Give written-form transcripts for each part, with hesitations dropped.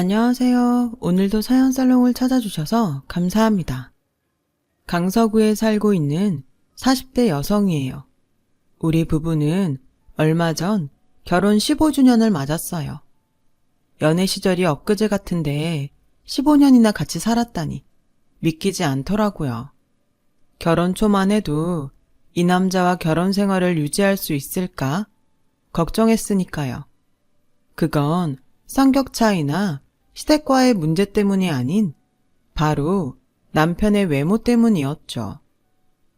안녕하세요. 오늘도 사연살롱을 찾아주셔서 감사합니다. 강서구에 살고 있는 40대 여성이에요. 우리 부부는 얼마 전 결혼 15주년을 맞았어요. 연애 시절이 엊그제 같은데 15년이나 같이 살았다니 믿기지 않더라고요. 결혼 초만 해도 이 남자와 결혼 생활을 유지할 수 있을까 걱정했으니까요. 그건 성격 차이나 시댁과의 문제 때문이 아닌 바로 남편의 외모 때문이었죠.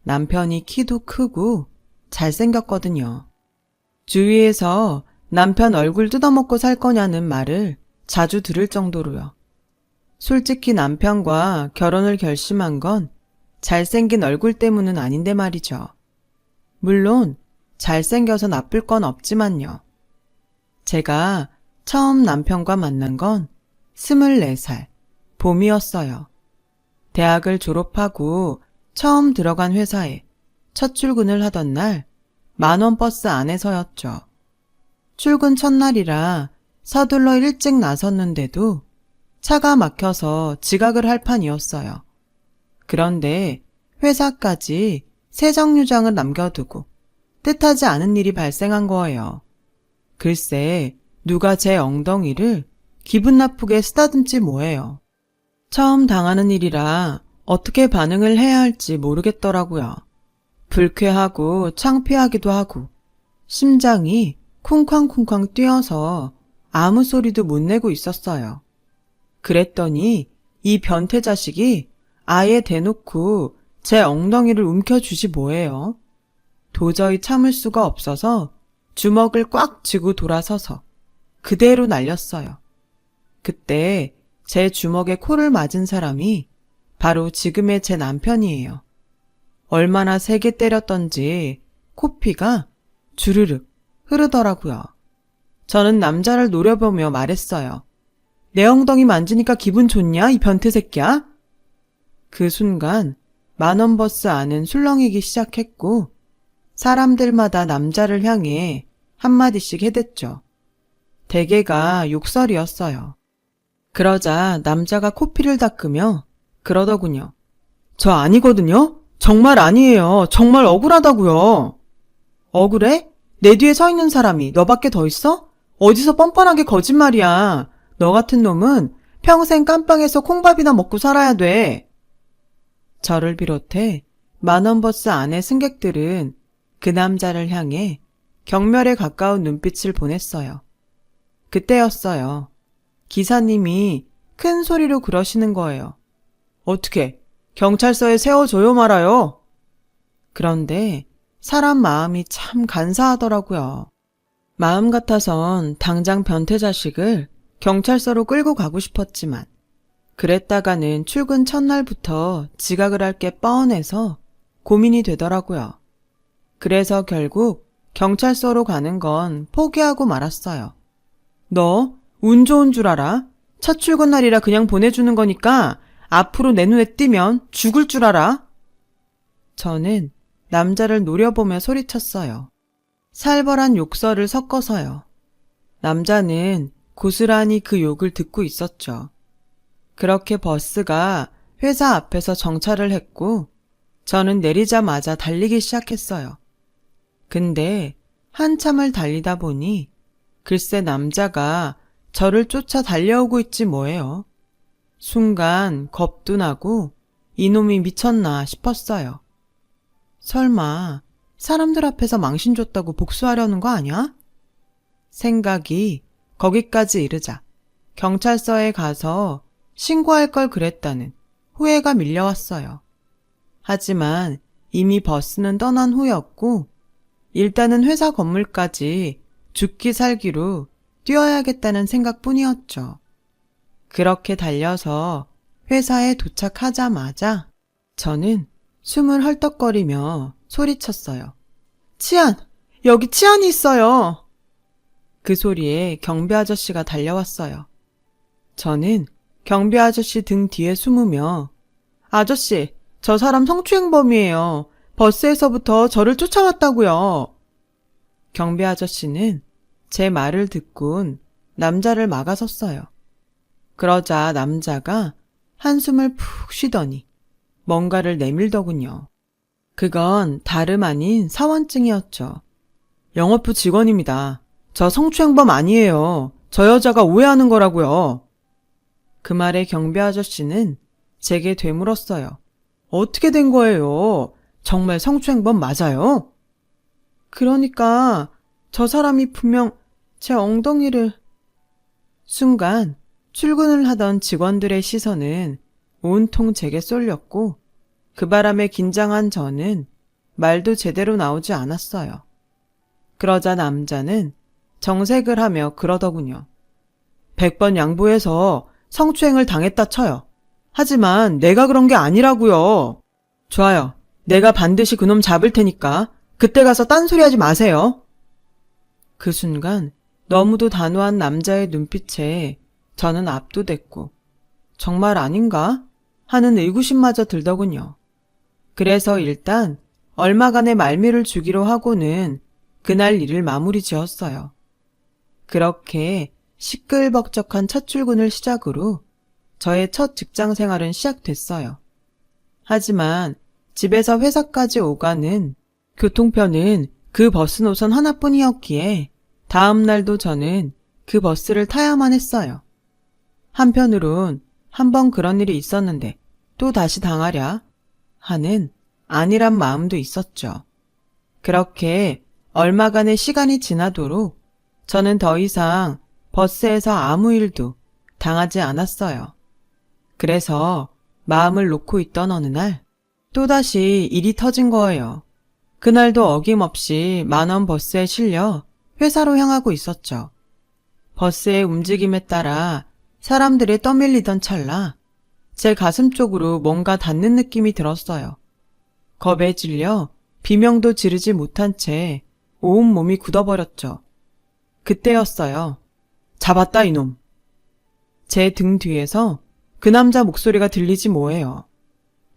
남편이 키도 크고 잘생겼거든요. 주위에서 남편 얼굴 뜯어먹고 살 거냐는 말을 자주 들을 정도로요. 솔직히 남편과 결혼을 결심한 건 잘생긴 얼굴 때문은 아닌데 말이죠. 물론 잘생겨서 나쁠 건 없지만요. 제가 처음 남편과 만난 건 24살, 봄이었어요. 대학을 졸업하고 처음 들어간 회사에 첫 출근을 하던 날 10,000원 버스 안에서였죠. 출근 첫날이라 서둘러 일찍 나섰는데도 차가 막혀서 지각을 할 판이었어요. 그런데 회사까지 새 정류장을 남겨두고 뜻하지 않은 일이 발생한 거예요. 글쎄, 누가 제 엉덩이를 기분 나쁘게 쓰다듬지 뭐예요. 처음 당하는 일이라 어떻게 반응을 해야 할지 모르겠더라고요. 불쾌하고 창피하기도 하고 심장이 쿵쾅쿵쾅 뛰어서 아무 소리도 못 내고 있었어요. 그랬더니 이 변태 자식이 아예 대놓고 제 엉덩이를 움켜쥐지 뭐예요. 도저히 참을 수가 없어서 주먹을 꽉 쥐고 돌아서서 그대로 날렸어요. 그때 제 주먹에 코를 맞은 사람이 바로 지금의 제 남편이에요. 얼마나 세게 때렸던지 코피가 주르륵 흐르더라고요. 저는 남자를 노려보며 말했어요. 내 엉덩이 만지니까 기분 좋냐, 이 변태 새끼야? 그 순간 10,000원 버스 안은 술렁이기 시작했고 사람들마다 남자를 향해 한마디씩 해댔죠. 대개가 욕설이었어요. 그러자 남자가 코피를 닦으며 그러더군요. 저 아니거든요? 정말 아니에요. 정말 억울하다고요. 억울해? 내 뒤에 서 있는 사람이 너밖에 더 있어? 어디서 뻔뻔하게 거짓말이야. 너 같은 놈은 평생 깜빵에서 콩밥이나 먹고 살아야 돼. 저를 비롯해 10,000원 버스 안의 승객들은 그 남자를 향해 경멸에 가까운 눈빛을 보냈어요. 그때였어요. 기사님이 큰 소리로 그러시는 거예요. 어떻게 경찰서에 세워줘요 말아요. 그런데 사람 마음이 참 간사하더라고요. 마음 같아선 당장 변태 자식을 경찰서로 끌고 가고 싶었지만 그랬다가는 출근 첫날부터 지각을 할 게 뻔해서 고민이 되더라고요. 그래서 결국 경찰서로 가는 건 포기하고 말았어요. 너 운 좋은 줄 알아? 첫 출근 날이라 그냥 보내주는 거니까 앞으로 내 눈에 띄면 죽을 줄 알아? 저는 남자를 노려보며 소리쳤어요. 살벌한 욕설을 섞어서요. 남자는 고스란히 그 욕을 듣고 있었죠. 그렇게 버스가 회사 앞에서 정차를 했고 저는 내리자마자 달리기 시작했어요. 근데 한참을 달리다 보니 글쎄 남자가 저를 쫓아 달려오고 있지 뭐예요. 순간 겁도 나고 이놈이 미쳤나 싶었어요. 설마 사람들 앞에서 망신 줬다고 복수하려는 거 아니야? 생각이 거기까지 이르자 경찰서에 가서 신고할 걸 그랬다는 후회가 밀려왔어요. 하지만 이미 버스는 떠난 후였고 일단은 회사 건물까지 죽기 살기로 뛰어야겠다는 생각뿐이었죠. 그렇게 달려서 회사에 도착하자마자 저는 숨을 헐떡거리며 소리쳤어요. 치안! 여기 치안이 있어요! 그 소리에 경비 아저씨가 달려왔어요. 저는 경비 아저씨 등 뒤에 숨으며 아저씨, 저 사람 성추행범이에요. 버스에서부터 저를 쫓아왔다고요. 경비 아저씨는 제 말을 듣곤 남자를 막아섰어요. 그러자 남자가 한숨을 푹 쉬더니 뭔가를 내밀더군요. 그건 다름 아닌 사원증이었죠. 영업부 직원입니다. 저 성추행범 아니에요. 저 여자가 오해하는 거라고요. 그 말에 경비 아저씨는 제게 되물었어요. 어떻게 된 거예요? 정말 성추행범 맞아요? 그러니까 저 사람이 분명 제 엉덩이를... 순간 출근을 하던 직원들의 시선은 온통 제게 쏠렸고 그 바람에 긴장한 저는 말도 제대로 나오지 않았어요. 그러자 남자는 정색을 하며 그러더군요. 100번 양보해서 성추행을 당했다 쳐요. 하지만 내가 그런 게 아니라고요. 좋아요. 내가 반드시 그놈 잡을 테니까 그때 가서 딴소리 하지 마세요. 그 순간 너무도 단호한 남자의 눈빛에 저는 압도됐고 정말 아닌가 하는 의구심마저 들더군요. 그래서 일단 얼마간의 말미를 주기로 하고는 그날 일을 마무리 지었어요. 그렇게 시끌벅적한 첫 출근을 시작으로 저의 첫 직장 생활은 시작됐어요. 하지만 집에서 회사까지 오가는 교통편은 그 버스 노선 하나뿐이었기에 다음 날도 저는 그 버스를 타야만 했어요. 한편으론 한번 그런 일이 있었는데 또 다시 당하랴 하는 안일한 마음도 있었죠. 그렇게 얼마간의 시간이 지나도록 저는 더 이상 버스에서 아무 일도 당하지 않았어요. 그래서 마음을 놓고 있던 어느 날 또다시 일이 터진 거예요. 그날도 어김없이 10,000원 버스에 실려 회사로 향하고 있었죠. 버스의 움직임에 따라 사람들이 떠밀리던 찰나 제 가슴 쪽으로 뭔가 닿는 느낌이 들었어요. 겁에 질려 비명도 지르지 못한 채 온몸이 굳어버렸죠. 그때였어요. 잡았다 이놈. 제 등 뒤에서 그 남자 목소리가 들리지 뭐예요.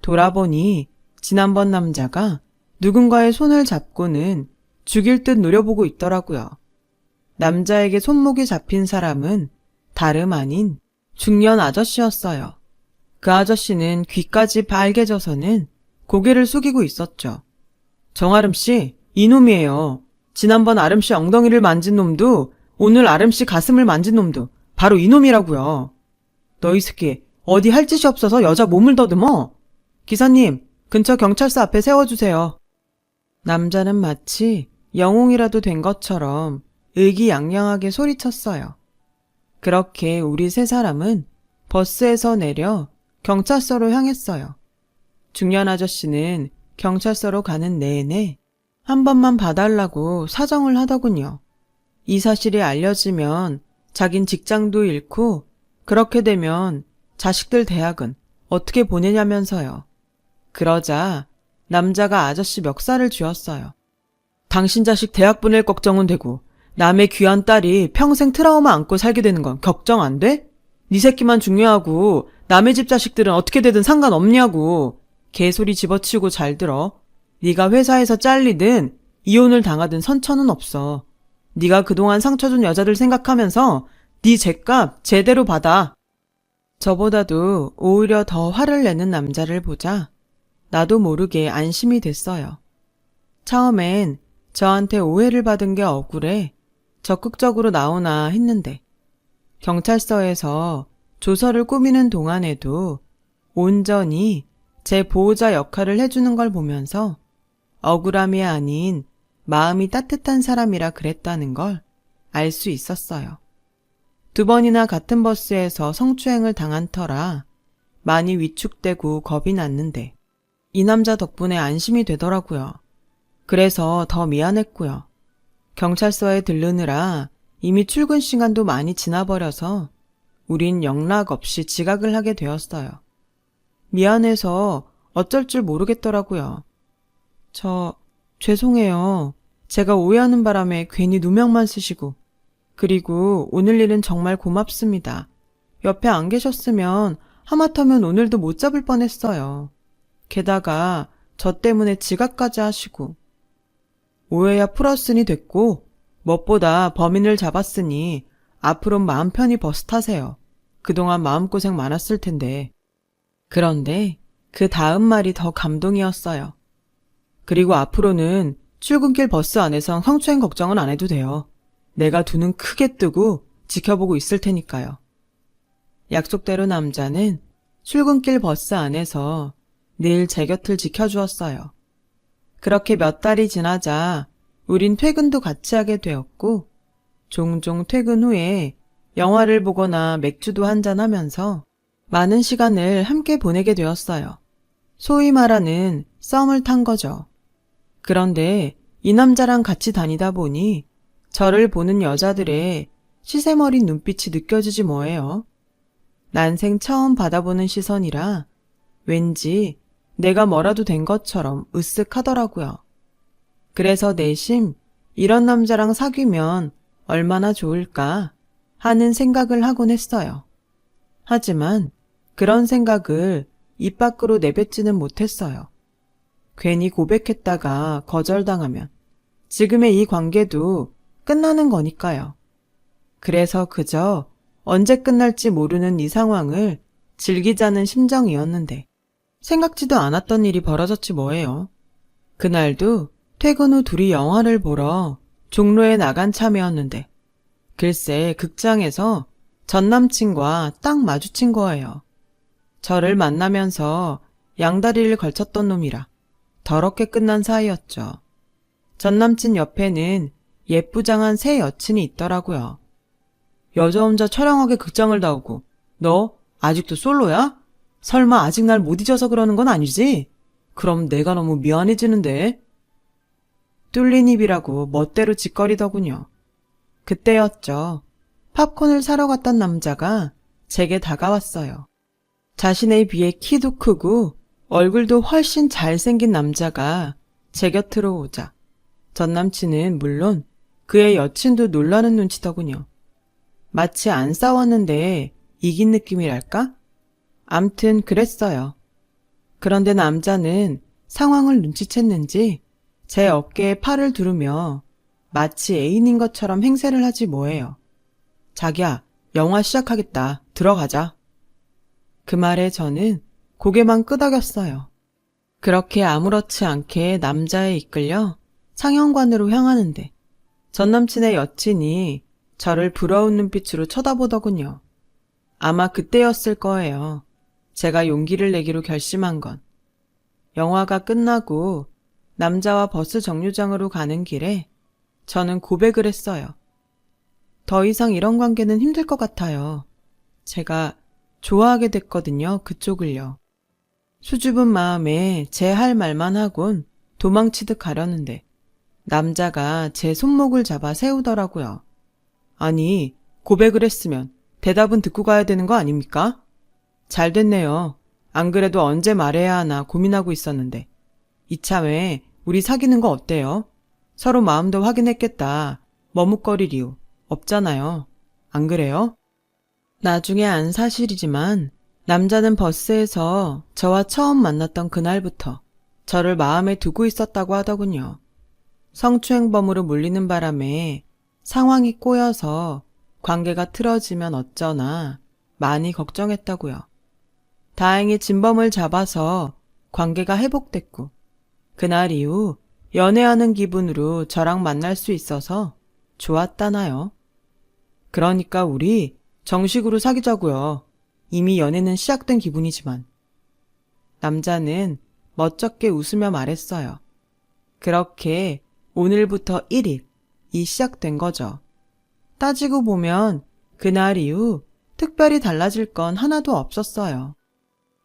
돌아보니 지난번 남자가 누군가의 손을 잡고는 죽일 듯 노려보고 있더라고요. 남자에게 손목이 잡힌 사람은 다름 아닌 중년 아저씨였어요. 그 아저씨는 귀까지 빨개져서는 고개를 숙이고 있었죠. 정아름씨, 이놈이에요. 지난번 아름씨 엉덩이를 만진 놈도 오늘 아름씨 가슴을 만진 놈도 바로 이놈이라고요. 너 이 새끼 어디 할 짓이 없어서 여자 몸을 더듬어? 기사님, 근처 경찰서 앞에 세워주세요. 남자는 마치 영웅이라도 된 것처럼 의기양양하게 소리쳤어요. 그렇게 우리 세 사람은 버스에서 내려 경찰서로 향했어요. 중년 아저씨는 경찰서로 가는 내내 한 번만 봐달라고 사정을 하더군요. 이 사실이 알려지면 자긴 직장도 잃고 그렇게 되면 자식들 대학은 어떻게 보내냐면서요. 그러자 남자가 아저씨 멱살을 쥐었어요. 당신 자식 대학 보낼 걱정은 되고 남의 귀한 딸이 평생 트라우마 안고 살게 되는 건 걱정 안 돼? 네 새끼만 중요하고 남의 집 자식들은 어떻게 되든 상관없냐고. 개소리 집어치우고 잘 들어. 네가 회사에서 잘리든 이혼을 당하든 선처는 없어. 네가 그동안 상처 준 여자들 생각하면서 네 죗값 제대로 받아. 저보다도 오히려 더 화를 내는 남자를 보자 나도 모르게 안심이 됐어요. 처음엔 저한테 오해를 받은 게 억울해 적극적으로 나오나 했는데 경찰서에서 조서를 꾸미는 동안에도 온전히 제 보호자 역할을 해주는 걸 보면서 억울함이 아닌 마음이 따뜻한 사람이라 그랬다는 걸 알 수 있었어요. 2번이나 같은 버스에서 성추행을 당한 터라 많이 위축되고 겁이 났는데 이 남자 덕분에 안심이 되더라고요. 그래서 더 미안했고요. 경찰서에 들르느라 이미 출근 시간도 많이 지나버려서 우린 영락없이 지각을 하게 되었어요. 미안해서 어쩔 줄 모르겠더라고요. 죄송해요. 제가 오해하는 바람에 괜히 누명만 쓰시고. 그리고 오늘 일은 정말 고맙습니다. 옆에 안 계셨으면 하마터면 오늘도 못 잡을 뻔했어요. 게다가 저 때문에 지각까지 하시고. 오해야 풀었으니 됐고 무엇보다 범인을 잡았으니 앞으론 마음 편히 버스 타세요. 그동안 마음고생 많았을 텐데. 그런데 그 다음 말이 더 감동이었어요. 그리고 앞으로는 출근길 버스 안에서 성추행 걱정은 안 해도 돼요. 내가 두 눈 크게 뜨고 지켜보고 있을 테니까요. 약속대로 남자는 출근길 버스 안에서 늘 제 곁을 지켜주었어요. 그렇게 몇 달이 지나자 우린 퇴근도 같이 하게 되었고 종종 퇴근 후에 영화를 보거나 맥주도 한잔하면서 많은 시간을 함께 보내게 되었어요. 소위 말하는 썸을 탄 거죠. 그런데 이 남자랑 같이 다니다 보니 저를 보는 여자들의 시샘어린 눈빛이 느껴지지 뭐예요. 난생 처음 받아보는 시선이라 왠지 내가 뭐라도 된 것처럼 으쓱하더라고요. 그래서 내심 이런 남자랑 사귀면 얼마나 좋을까 하는 생각을 하곤 했어요. 하지만 그런 생각을 입 밖으로 내뱉지는 못했어요. 괜히 고백했다가 거절당하면 지금의 이 관계도 끝나는 거니까요. 그래서 그저 언제 끝날지 모르는 이 상황을 즐기자는 심정이었는데 생각지도 않았던 일이 벌어졌지 뭐예요. 그날도 퇴근 후 둘이 영화를 보러 종로에 나간 참이었는데 글쎄 극장에서 전 남친과 딱 마주친 거예요. 저를 만나면서 양다리를 걸쳤던 놈이라 더럽게 끝난 사이였죠. 전 남친 옆에는 예쁘장한 새 여친이 있더라고요. 여자 혼자 처량하게 극장을 나오고 너 아직도 솔로야? 설마 아직 날 못 잊어서 그러는 건 아니지? 그럼 내가 너무 미안해지는데. 뚫린 입이라고 멋대로 짓거리더군요. 그때였죠. 팝콘을 사러 갔던 남자가 제게 다가왔어요. 자신에 비해 키도 크고 얼굴도 훨씬 잘생긴 남자가 제 곁으로 오자 전 남친은 물론 그의 여친도 놀라는 눈치더군요. 마치 안 싸웠는데 이긴 느낌이랄까? 암튼 그랬어요. 그런데 남자는 상황을 눈치챘는지 제 어깨에 팔을 두르며 마치 애인인 것처럼 행세를 하지 뭐예요. 자기야, 영화 시작하겠다. 들어가자. 그 말에 저는 고개만 끄덕였어요. 그렇게 아무렇지 않게 남자에 이끌려 상영관으로 향하는데 전 남친의 여친이 저를 부러운 눈빛으로 쳐다보더군요. 아마 그때였을 거예요. 제가 용기를 내기로 결심한 건. 영화가 끝나고 남자와 버스 정류장으로 가는 길에 저는 고백을 했어요. 더 이상 이런 관계는 힘들 것 같아요. 제가 좋아하게 됐거든요, 그쪽을요. 수줍은 마음에 제 할 말만 하곤 도망치듯 가려는데 남자가 제 손목을 잡아 세우더라고요. 아니, 고백을 했으면 대답은 듣고 가야 되는 거 아닙니까? 잘 됐네요. 안 그래도 언제 말해야 하나 고민하고 있었는데. 이참에 우리 사귀는 거 어때요? 서로 마음도 확인했겠다. 머뭇거릴 이유 없잖아요. 안 그래요? 나중에 안 사실이지만 남자는 버스에서 저와 처음 만났던 그날부터 저를 마음에 두고 있었다고 하더군요. 성추행범으로 물리는 바람에 상황이 꼬여서 관계가 틀어지면 어쩌나 많이 걱정했다고요. 다행히 진범을 잡아서 관계가 회복됐고 그날 이후 연애하는 기분으로 저랑 만날 수 있어서 좋았다나요. 그러니까 우리 정식으로 사귀자고요. 이미 연애는 시작된 기분이지만. 남자는 멋쩍게 웃으며 말했어요. 그렇게 오늘부터 1일이 시작된 거죠. 따지고 보면 그날 이후 특별히 달라질 건 하나도 없었어요.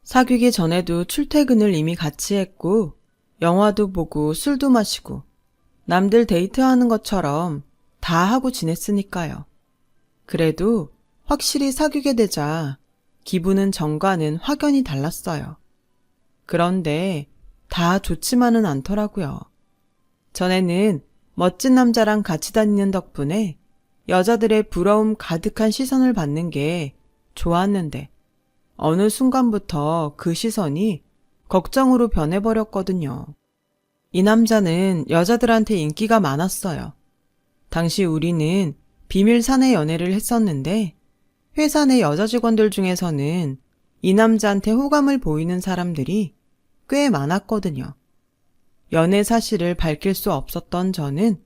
사귀기 전에도 출퇴근을 이미 같이 했고 영화도 보고 술도 마시고 남들 데이트하는 것처럼 다 하고 지냈으니까요. 그래도 확실히 사귀게 되자 기분은 전과는 확연히 달랐어요. 그런데 다 좋지만은 않더라고요. 전에는 멋진 남자랑 같이 다니는 덕분에 여자들의 부러움 가득한 시선을 받는 게 좋았는데 어느 순간부터 그 시선이 걱정으로 변해버렸거든요. 이 남자는 여자들한테 인기가 많았어요. 당시 우리는 비밀 사내 연애를 했었는데 회사 내 여자 직원들 중에서는 이 남자한테 호감을 보이는 사람들이 꽤 많았거든요. 연애 사실을 밝힐 수 없었던 저는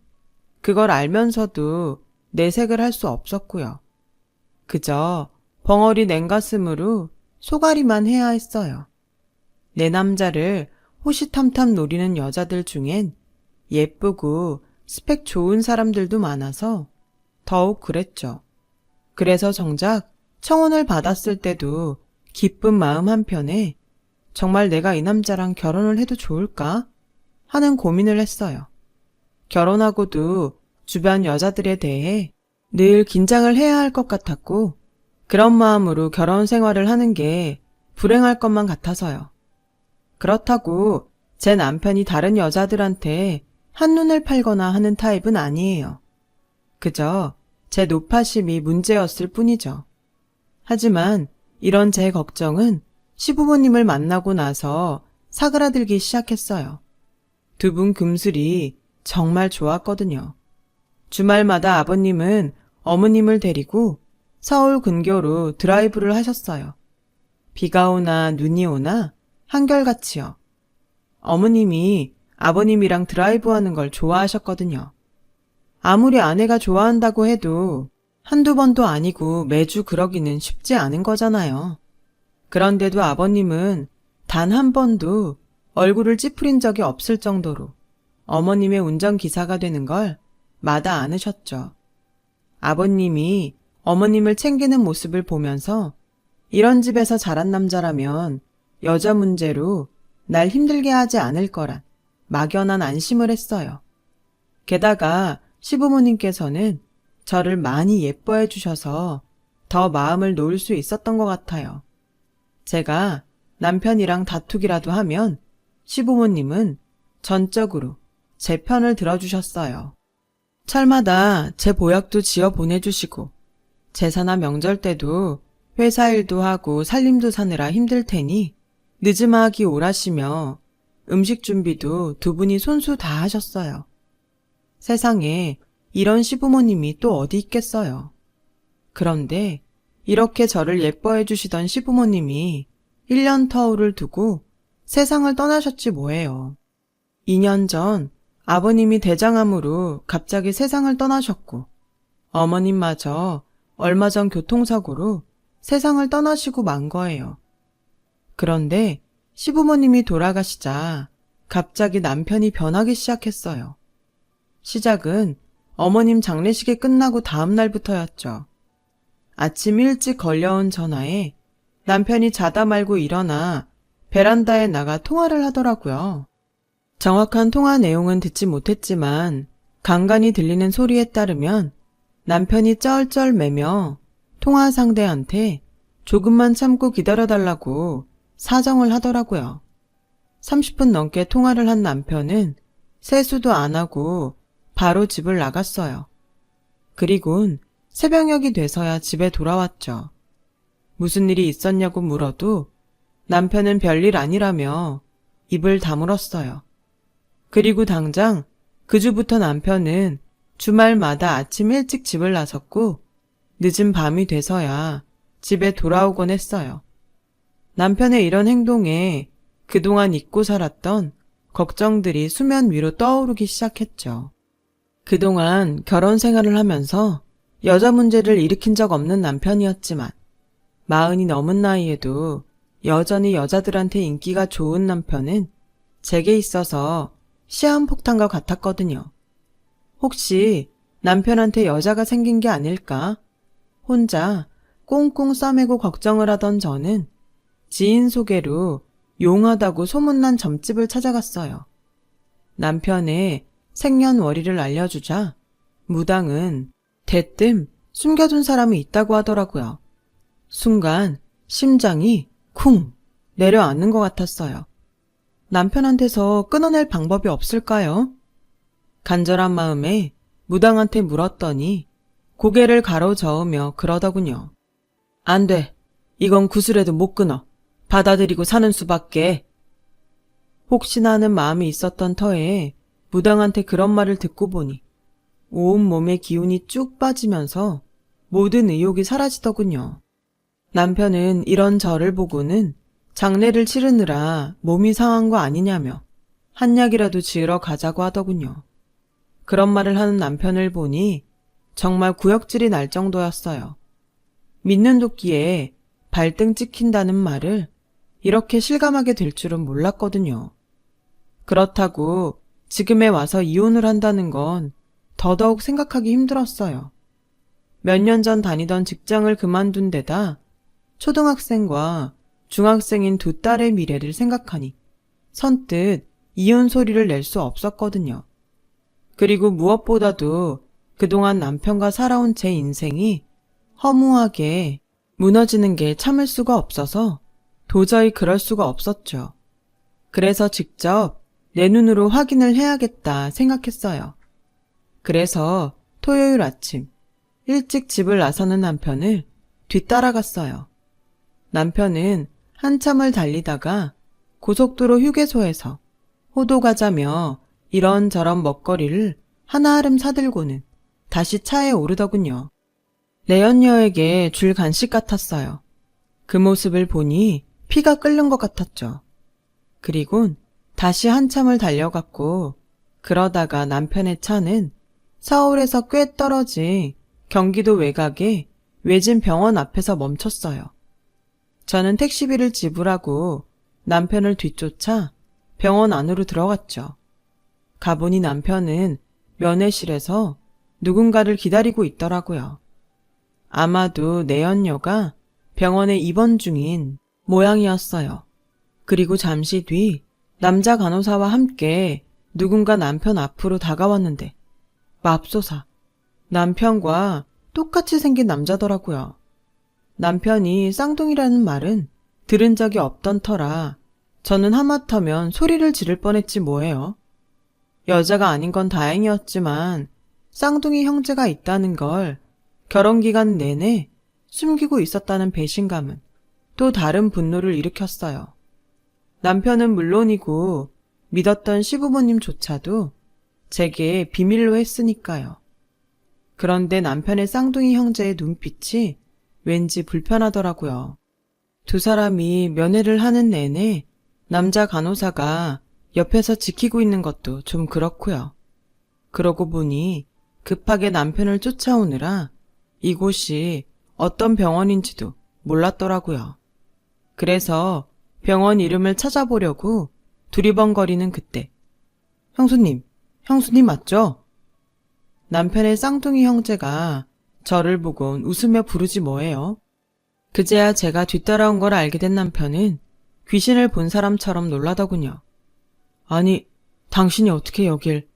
그걸 알면서도 내색을 할 수 없었고요. 그저 벙어리 냉가슴으로 소가리만 해야 했어요. 내 남자를 호시탐탐 노리는 여자들 중엔 예쁘고 스펙 좋은 사람들도 많아서 더욱 그랬죠. 그래서 정작 청혼을 받았을 때도 기쁜 마음 한편에 정말 내가 이 남자랑 결혼을 해도 좋을까 하는 고민을 했어요. 결혼하고도 주변 여자들에 대해 늘 긴장을 해야 할 것 같았고 그런 마음으로 결혼 생활을 하는 게 불행할 것만 같아서요. 그렇다고 제 남편이 다른 여자들한테 한눈을 팔거나 하는 타입은 아니에요. 그저 제 노파심이 문제였을 뿐이죠. 하지만 이런 제 걱정은 시부모님을 만나고 나서 사그라들기 시작했어요. 두 분 금슬이 정말 좋았거든요. 주말마다 아버님은 어머님을 데리고 서울 근교로 드라이브를 하셨어요. 비가 오나 눈이 오나 한결같이요. 어머님이 아버님이랑 드라이브하는 걸 좋아하셨거든요. 아무리 아내가 좋아한다고 해도 한두 번도 아니고 매주 그러기는 쉽지 않은 거잖아요. 그런데도 아버님은 단 한 번도 얼굴을 찌푸린 적이 없을 정도로 어머님의 운전기사가 되는 걸 마다 않으셨죠. 아버님이 어머님을 챙기는 모습을 보면서 이런 집에서 자란 남자라면 여자 문제로 날 힘들게 하지 않을 거란 막연한 안심을 했어요. 게다가 시부모님께서는 저를 많이 예뻐해 주셔서 더 마음을 놓을 수 있었던 것 같아요. 제가 남편이랑 다투기라도 하면 시부모님은 전적으로 제 편을 들어주셨어요. 철마다 제 보약도 지어 보내주시고 제사나 명절 때도 회사 일도 하고 살림도 사느라 힘들 테니 늦음하기 오라시며 음식 준비도 두 분이 손수 다 하셨어요. 세상에 이런 시부모님이 또 어디 있겠어요. 그런데 이렇게 저를 예뻐해 주시던 시부모님이 1년 터울을 두고 세상을 떠나셨지 뭐예요. 2년 전 아버님이 대장암으로 갑자기 세상을 떠나셨고 어머님마저 얼마 전 교통사고로 세상을 떠나시고 만 거예요. 그런데 시부모님이 돌아가시자 갑자기 남편이 변하기 시작했어요. 시작은 어머님 장례식이 끝나고 다음 날부터였죠. 아침 일찍 걸려온 전화에 남편이 자다 말고 일어나 베란다에 나가 통화를 하더라고요. 정확한 통화 내용은 듣지 못했지만 간간히 들리는 소리에 따르면 남편이 쩔쩔 매며 통화 상대한테 조금만 참고 기다려달라고 사정을 하더라고요. 30분 넘게 통화를 한 남편은 세수도 안 하고 바로 집을 나갔어요. 그리곤 새벽녘이 돼서야 집에 돌아왔죠. 무슨 일이 있었냐고 물어도 남편은 별일 아니라며 입을 다물었어요. 그리고 당장 그 주부터 남편은 주말마다 아침 일찍 집을 나섰고 늦은 밤이 돼서야 집에 돌아오곤 했어요. 남편의 이런 행동에 그동안 잊고 살았던 걱정들이 수면 위로 떠오르기 시작했죠. 그동안 결혼 생활을 하면서 여자 문제를 일으킨 적 없는 남편이었지만 40이 넘은 나이에도 여전히 여자들한테 인기가 좋은 남편은 제게 있어서 시한폭탄과 같았거든요. 혹시 남편한테 여자가 생긴 게 아닐까? 혼자 꽁꽁 싸매고 걱정을 하던 저는 지인 소개로 용하다고 소문난 점집을 찾아갔어요. 남편의 생년월일을 알려주자 무당은 대뜸 숨겨둔 사람이 있다고 하더라고요. 순간 심장이 쿵 내려앉는 것 같았어요. 남편한테서 끊어낼 방법이 없을까요? 간절한 마음에 무당한테 물었더니 고개를 가로저으며 그러더군요. 안 돼. 이건 구슬해도 못 끊어. 받아들이고 사는 수밖에. 혹시나 하는 마음이 있었던 터에 무당한테 그런 말을 듣고 보니 온몸의 기운이 쭉 빠지면서 모든 의욕이 사라지더군요. 남편은 이런 저를 보고는 장례를 치르느라 몸이 상한 거 아니냐며 한약이라도 지으러 가자고 하더군요. 그런 말을 하는 남편을 보니 정말 구역질이 날 정도였어요. 믿는 도끼에 발등 찍힌다는 말을 이렇게 실감하게 될 줄은 몰랐거든요. 그렇다고 지금에 와서 이혼을 한다는 건 더더욱 생각하기 힘들었어요. 몇 년 전 다니던 직장을 그만둔 데다 초등학생과 중학생인 두 딸의 미래를 생각하니 선뜻 이혼 소리를 낼 수 없었거든요. 그리고 무엇보다도 그동안 남편과 살아온 제 인생이 허무하게 무너지는 게 참을 수가 없어서 도저히 그럴 수가 없었죠. 그래서 직접 내 눈으로 확인을 해야겠다 생각했어요. 그래서 토요일 아침 일찍 집을 나서는 남편을 뒤따라갔어요. 남편은 한참을 달리다가 고속도로 휴게소에서 호두 과자며 이런저런 먹거리를 하나름 사들고는 다시 차에 오르더군요. 내연녀에게 줄 간식 같았어요. 그 모습을 보니 피가 끓는 것 같았죠. 그리곤 다시 한참을 달려갔고 그러다가 남편의 차는 서울에서 꽤 떨어진 경기도 외곽의 외진 병원 앞에서 멈췄어요. 저는 택시비를 지불하고 남편을 뒤쫓아 병원 안으로 들어갔죠. 가보니 남편은 면회실에서 누군가를 기다리고 있더라고요. 아마도 내연녀가 병원에 입원 중인 모양이었어요. 그리고 잠시 뒤 남자 간호사와 함께 누군가 남편 앞으로 다가왔는데 맙소사, 남편과 똑같이 생긴 남자더라고요. 남편이 쌍둥이라는 말은 들은 적이 없던 터라 저는 하마터면 소리를 지를 뻔했지 뭐예요. 여자가 아닌 건 다행이었지만 쌍둥이 형제가 있다는 걸 결혼기간 내내 숨기고 있었다는 배신감은 또 다른 분노를 일으켰어요. 남편은 물론이고 믿었던 시부모님조차도 제게 비밀로 했으니까요. 그런데 남편의 쌍둥이 형제의 눈빛이 왠지 불편하더라고요. 두 사람이 면회를 하는 내내 남자 간호사가 옆에서 지키고 있는 것도 좀 그렇고요. 그러고 보니 급하게 남편을 쫓아오느라 이곳이 어떤 병원인지도 몰랐더라고요. 그래서 병원 이름을 찾아보려고 두리번거리는 그때 형수님 맞죠? 남편의 쌍둥이 형제가 저를 보곤 웃으며 부르지 뭐예요. 그제야 제가 뒤따라온 걸 알게 된 남편은 귀신을 본 사람처럼 놀라더군요. 아니, 당신이 어떻게 여길...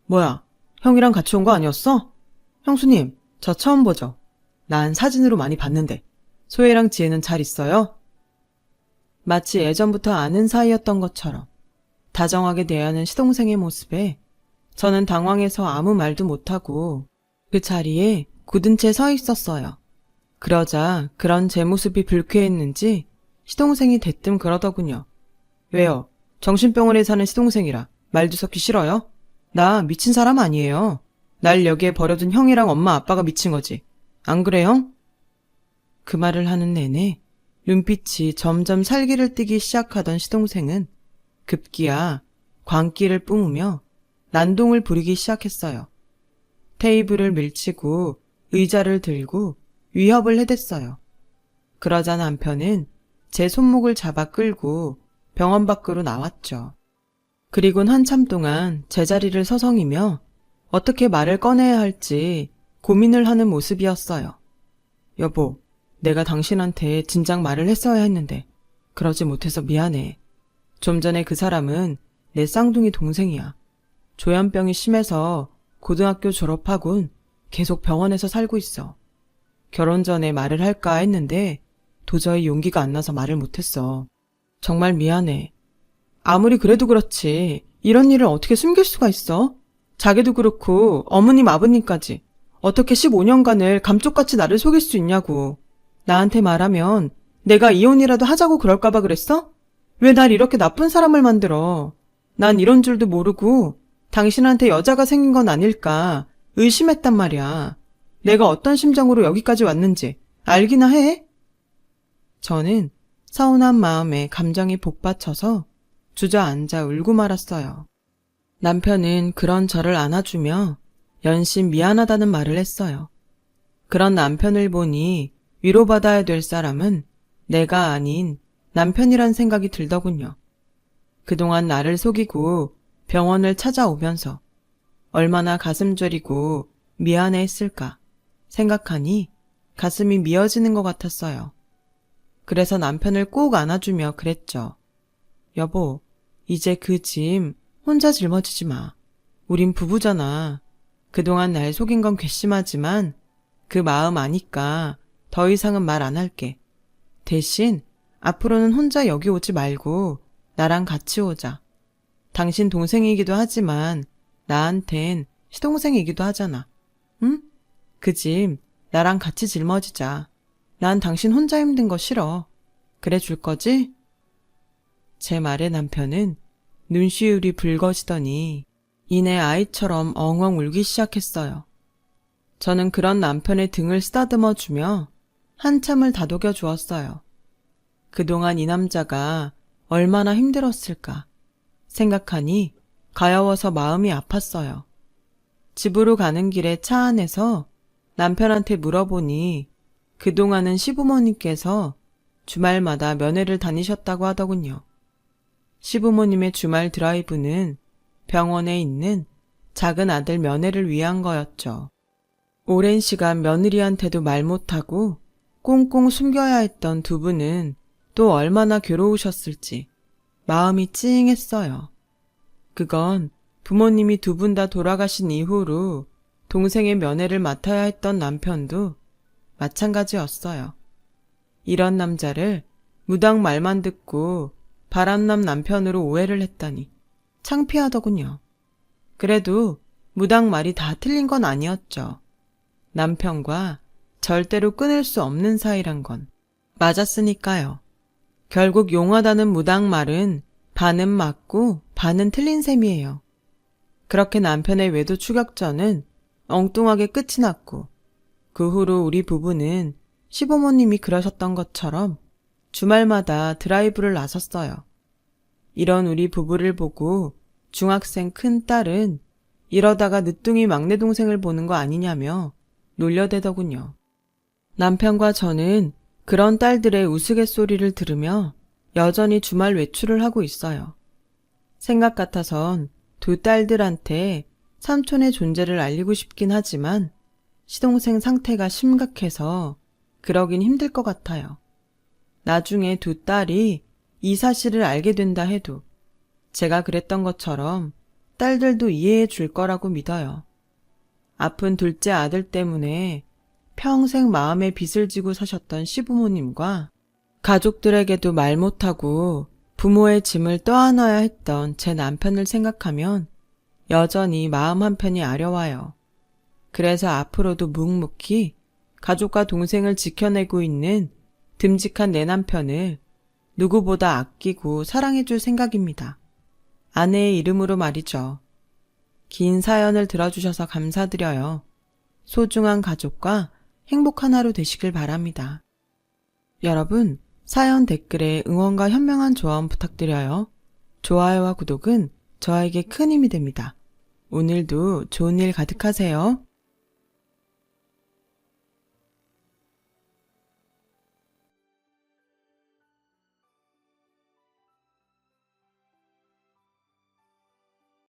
뭐야, 형이랑 같이 온 거 아니었어? 형수님, 저 처음 보죠? 난 사진으로 많이 봤는데 소혜랑 지혜는 잘 있어요? 마치 예전부터 아는 사이였던 것처럼 다정하게 대하는 시동생의 모습에 저는 당황해서 아무 말도 못하고 그 자리에 굳은 채 서 있었어요. 그러자 그런 제 모습이 불쾌했는지 시동생이 대뜸 그러더군요. 왜요? 정신병원에 사는 시동생이라 말도 섞기 싫어요? 나 미친 사람 아니에요. 날 여기에 버려둔 형이랑 엄마 아빠가 미친 거지. 안 그래 형? 그 말을 하는 내내 눈빛이 점점 살기를 띠기 시작하던 시동생은 급기야 광기를 뿜으며 난동을 부리기 시작했어요. 테이블을 밀치고 의자를 들고 위협을 해댔어요. 그러자 남편은 제 손목을 잡아 끌고 병원 밖으로 나왔죠. 그리곤 한참 동안 제자리를 서성이며 어떻게 말을 꺼내야 할지 고민을 하는 모습이었어요. 여보, 내가 당신한테 진작 말을 했어야 했는데 그러지 못해서 미안해. 좀 전에 그 사람은 내 쌍둥이 동생이야. 조현병이 심해서 고등학교 졸업하곤 계속 병원에서 살고 있어. 결혼 전에 말을 할까 했는데 도저히 용기가 안 나서 말을 못했어. 정말 미안해. 아무리 그래도 그렇지 이런 일을 어떻게 숨길 수가 있어? 자기도 그렇고 어머님 아버님까지 어떻게 15년간을 감쪽같이 나를 속일 수 있냐고. 나한테 말하면 내가 이혼이라도 하자고 그럴까봐 그랬어? 왜 날 이렇게 나쁜 사람을 만들어? 난 이런 줄도 모르고 당신한테 여자가 생긴 건 아닐까 의심했단 말이야. 내가 어떤 심정으로 여기까지 왔는지 알기나 해? 저는 서운한 마음에 감정이 복받쳐서 주저앉아 울고 말았어요. 남편은 그런 저를 안아주며 연신 미안하다는 말을 했어요. 그런 남편을 보니 위로받아야 될 사람은 내가 아닌 남편이란 생각이 들더군요. 그동안 나를 속이고 병원을 찾아오면서 얼마나 가슴 저리고 미안해했을까 생각하니 가슴이 미어지는 것 같았어요. 그래서 남편을 꼭 안아주며 그랬죠. 여보, 이제 그 짐 혼자 짊어지지 마. 우린 부부잖아. 그동안 날 속인 건 괘씸하지만 그 마음 아니까 더 이상은 말 안 할게. 대신 앞으로는 혼자 여기 오지 말고 나랑 같이 오자. 당신 동생이기도 하지만 나한텐 시동생이기도 하잖아. 응? 그 짐 나랑 같이 짊어지자. 난 당신 혼자 힘든 거 싫어. 그래 줄 거지? 제 말에 남편은 눈시울이 붉어지더니 이내 아이처럼 엉엉 울기 시작했어요. 저는 그런 남편의 등을 쓰다듬어 주며 한참을 다독여 주었어요. 그동안 이 남자가 얼마나 힘들었을까 생각하니 가여워서 마음이 아팠어요. 집으로 가는 길에 차 안에서 남편한테 물어보니 그동안은 시부모님께서 주말마다 면회를 다니셨다고 하더군요. 시부모님의 주말 드라이브는 병원에 있는 작은 아들 면회를 위한 거였죠. 오랜 시간 며느리한테도 말 못하고 꽁꽁 숨겨야 했던 두 분은 또 얼마나 괴로우셨을지 마음이 찡했어요. 그건 부모님이 두 분 다 돌아가신 이후로 동생의 면회를 맡아야 했던 남편도 마찬가지였어요. 이런 남자를 무당 말만 듣고 바람남 남편으로 오해를 했다니 창피하더군요. 그래도 무당 말이 다 틀린 건 아니었죠. 남편과 절대로 끊을 수 없는 사이란 건 맞았으니까요. 결국 용하다는 무당 말은 반은 맞고 반은 틀린 셈이에요. 그렇게 남편의 외도 추격전은 엉뚱하게 끝이 났고 그 후로 우리 부부는 시부모님이 그러셨던 것처럼 주말마다 드라이브를 나섰어요. 이런 우리 부부를 보고 중학생 큰 딸은 이러다가 늦둥이 막내 동생을 보는 거 아니냐며 놀려대더군요. 남편과 저는 그런 딸들의 우스갯소리를 들으며 여전히 주말 외출을 하고 있어요. 생각 같아선 두 딸들한테 삼촌의 존재를 알리고 싶긴 하지만 시동생 상태가 심각해서 그러긴 힘들 것 같아요. 나중에 두 딸이 이 사실을 알게 된다 해도 제가 그랬던 것처럼 딸들도 이해해 줄 거라고 믿어요. 아픈 둘째 아들 때문에 평생 마음에 빚을 지고 사셨던 시부모님과 가족들에게도 말 못하고 부모의 짐을 떠안아야 했던 제 남편을 생각하면 여전히 마음 한편이 아려와요. 그래서 앞으로도 묵묵히 가족과 동생을 지켜내고 있는 듬직한 내 남편을 누구보다 아끼고 사랑해줄 생각입니다. 아내의 이름으로 말이죠. 긴 사연을 들어주셔서 감사드려요. 소중한 가족과 행복한 하루 되시길 바랍니다. 여러분, 사연 댓글에 응원과 현명한 조언 부탁드려요. 좋아요와 구독은 저에게 큰 힘이 됩니다. 오늘도 좋은 일 가득하세요.